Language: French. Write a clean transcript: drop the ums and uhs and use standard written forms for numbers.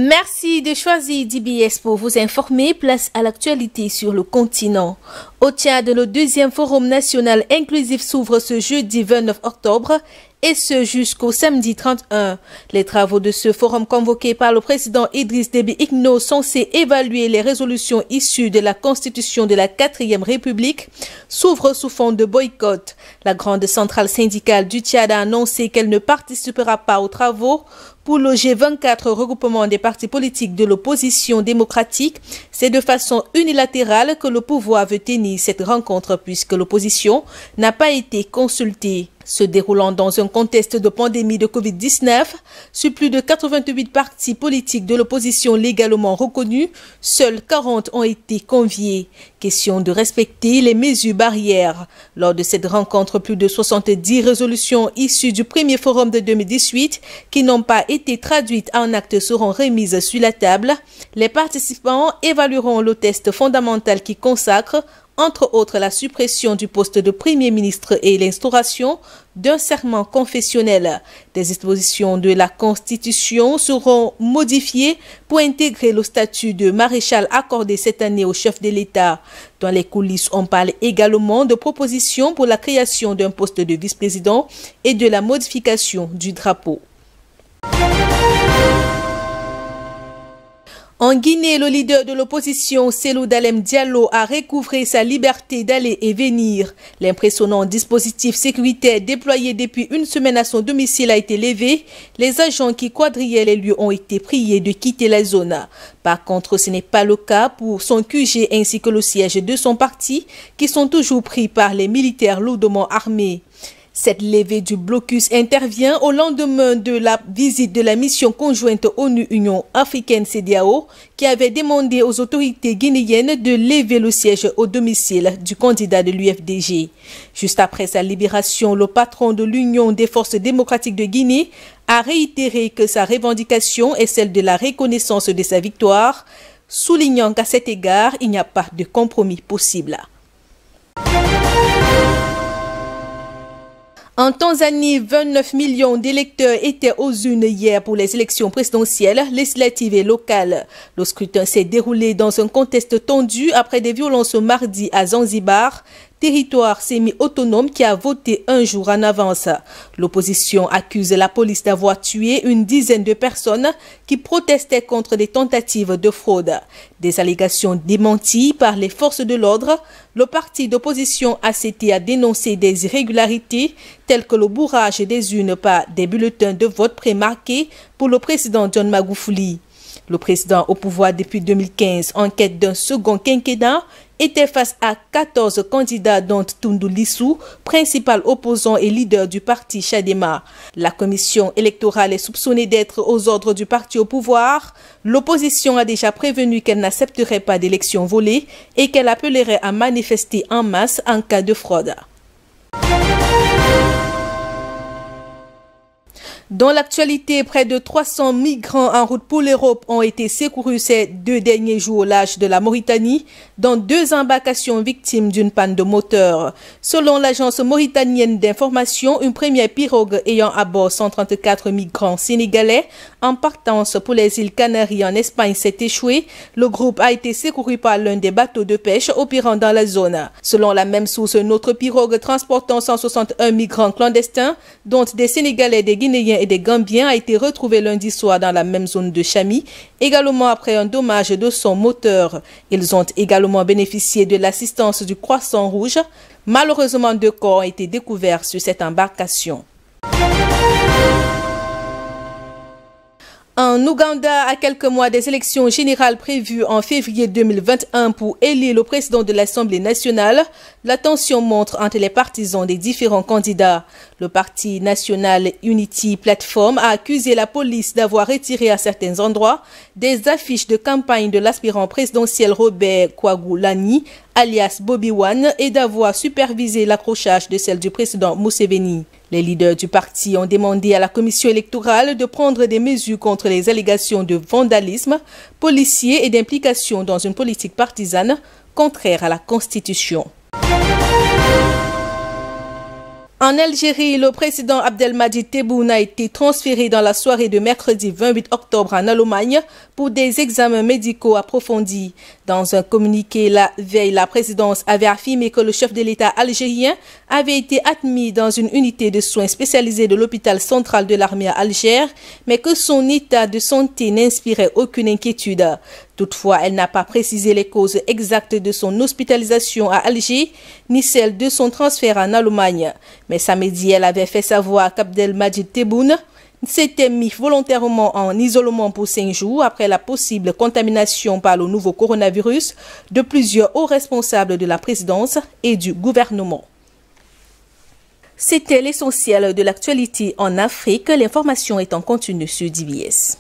Merci de choisir DBS pour vous informer. Place à l'actualité sur le continent. Au Tchad, le deuxième forum national inclusif s'ouvre ce jeudi 29 octobre et ce jusqu'au samedi 31. Les travaux de ce forum convoqué par le président Idriss Déby Itno censés évaluer les résolutions issues de la constitution de la 4e République s'ouvrent sous fond de boycott. La grande centrale syndicale du Tchad a annoncé qu'elle ne participera pas aux travaux pour le G24 regroupement des partis politiques de l'opposition démocratique. C'est de façon unilatérale que le pouvoir veut tenir cette rencontre puisque l'opposition n'a pas été consultée. Se déroulant dans un contexte de pandémie de Covid-19, sur plus de 88 partis politiques de l'opposition légalement reconnus, seuls 40 ont été conviés. Question de respecter les mesures barrières. Lors de cette rencontre, plus de 70 résolutions issues du premier forum de 2018 qui n'ont pas été traduites en actes seront remises sur la table. Les participants évalueront le test fondamental qui consacre entre autres la suppression du poste de Premier ministre et l'instauration d'un serment confessionnel. Des dispositions de la Constitution seront modifiées pour intégrer le statut de maréchal accordé cette année au chef de l'État. Dans les coulisses, on parle également de propositions pour la création d'un poste de vice-président et de la modification du drapeau. En Guinée, le leader de l'opposition, Cellou Dalein Diallo, a recouvré sa liberté d'aller et venir. L'impressionnant dispositif sécuritaire déployé depuis une semaine à son domicile a été levé. Les agents qui quadrillaient les lieux ont été priés de quitter la zone. Par contre, ce n'est pas le cas pour son QG ainsi que le siège de son parti, qui sont toujours pris par les militaires lourdement armés. Cette levée du blocus intervient au lendemain de la visite de la mission conjointe ONU-Union africaine-CEDEAO qui avait demandé aux autorités guinéennes de lever le siège au domicile du candidat de l'UFDG. Juste après sa libération, le patron de l'Union des forces démocratiques de Guinée a réitéré que sa revendication est celle de la reconnaissance de sa victoire, soulignant qu'à cet égard, il n'y a pas de compromis possible. En Tanzanie, 29 millions d'électeurs étaient aux urnes hier pour les élections présidentielles, législatives et locales. Le scrutin s'est déroulé dans un contexte tendu après des violences mardi à Zanzibar, territoire semi-autonome qui a voté un jour en avance. L'opposition accuse la police d'avoir tué une dizaine de personnes qui protestaient contre des tentatives de fraude. Des allégations démenties par les forces de l'ordre, le parti d'opposition ACT a dénoncé des irrégularités telles que le bourrage des urnes par des bulletins de vote prémarqués pour le président John Magufuli. Le président au pouvoir depuis 2015, en quête d'un second quinquennat, était face à 14 candidats dont Tundu Lissu, principal opposant et leader du parti Chadema. La commission électorale est soupçonnée d'être aux ordres du parti au pouvoir. L'opposition a déjà prévenu qu'elle n'accepterait pas d'élections volées et qu'elle appellerait à manifester en masse en cas de fraude. Dans l'actualité, près de 300 migrants en route pour l'Europe ont été secourus ces 2 derniers jours au large de la Mauritanie dans 2 embarcations victimes d'une panne de moteur. Selon l'agence mauritanienne d'information, une première pirogue ayant à bord 134 migrants sénégalais en partance pour les îles Canaries en Espagne s'est échouée. Le groupe a été secouru par l'un des bateaux de pêche opérant dans la zone. Selon la même source, une autre pirogue transportant 161 migrants clandestins, dont des Sénégalais, des Guinéens et des Gambiens, a été retrouvée lundi soir dans la même zone de Chami, également après un dommage de son moteur. Ils ont également bénéficié de l'assistance du Croissant Rouge. Malheureusement, 2 corps ont été découverts sur cette embarcation. En Ouganda, à quelques mois des élections générales prévues en février 2021 pour élire le président de l'Assemblée nationale, la tension monte entre les partisans des différents candidats. Le parti national Unity Platform a accusé la police d'avoir retiré à certains endroits des affiches de campagne de l'aspirant présidentiel Robert Kyagulanyi, alias Bobby Wine, et d'avoir supervisé l'accrochage de celle du président Museveni. Les leaders du parti ont demandé à la commission électorale de prendre des mesures contre les allégations de vandalisme policier et d'implication dans une politique partisane contraire à la Constitution. En Algérie, le président Abdelmadjid Tebboune a été transféré dans la soirée de mercredi 28 octobre en Allemagne pour des examens médicaux approfondis. Dans un communiqué la veille, la présidence avait affirmé que le chef de l'État algérien avait été admis dans une unité de soins spécialisée de l'hôpital central de l'armée à Alger, mais que son état de santé n'inspirait aucune inquiétude. Toutefois, elle n'a pas précisé les causes exactes de son hospitalisation à Alger, ni celles de son transfert en Allemagne. Mais samedi, elle avait fait savoir qu'Abdelmadjid Tebboune s'était mis volontairement en isolement pour 5 jours après la possible contamination par le nouveau coronavirus de plusieurs hauts responsables de la présidence et du gouvernement. C'était l'essentiel de l'actualité en Afrique. L'information est en continu sur DBS.